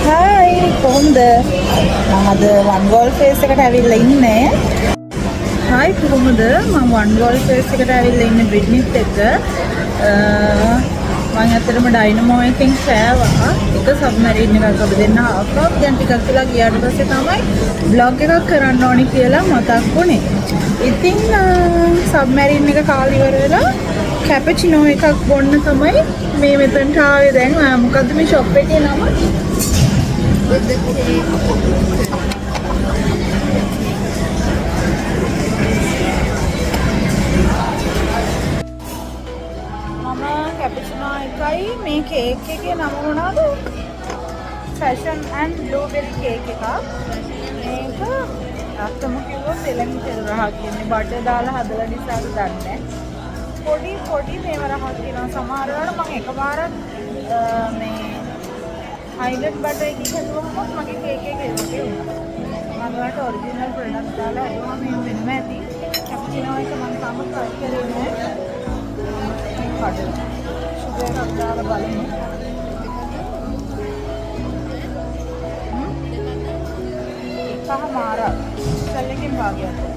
Hi කොහොමද? මම අද වන් වෝල් ෆේස් එකට ඇවිල්ලා ඉන්නේ. හායි කොහොමද? මම වන් වෝල් ෆේස් එකට ඇවිල්ලා ඉන්නේ බ්‍රිඩ්නිත් එක්ක. මම ඇත්තටම ඩයිනමෝ එකෙන් කෑවා. එක සබ්මැරින් එකක් අපි දෙන්න ආපහු දැන් ටිකක් වෙලා ගියාට පස්සේ තමයි බ්ලොග් එකක් කරන්න ඕනි කියලා මතක් වුණේ. ඉතින් සබ්මැරින් එක කාලි ඉවර වෙලා කැපචිනෝ එකක් බොන්න තමයි මේ මෙතනට ආවේ. දැන් මොකද්ද මේ ෂොප් එකේ නම? with the cake. Mama cappuccino එකයි මේ කේක් එකේ නම මොනවද? Fashion and blueberry cake එකක්. මේක අත්තම කිව්වොත් එළමින් තෙල් රහ කියන්නේ බටර් දාලා හදලා නිසාද දන්නේ. පොඩි මේව රහ තියෙනවා. සමහර වෙලාවට මම එකපාරක් මේ हाईलाइट बटर की खलुआ मगे केक के वगे मनवाट ओरिजिनल प्रोडक्ट डाला है हम इन में थी कैपुचिनो का मन काम कर रहे हैं शुगर अब डाल वाले हैं का हमारा चलने के भाग गया था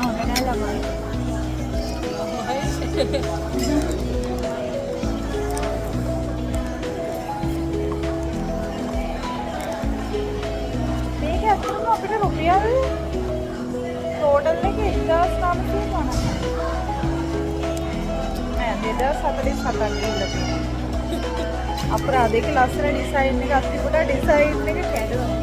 होने लगा අපිට රුපියල් ටෝටල් එකේ 1900 ගණන්. නෑ 2047ක් දීලා තියෙනවා. අපරාධ ඒක ලස්සන ඩිසයින් එකක් තිබුණා ඩිසයින් එක කැඩුවා.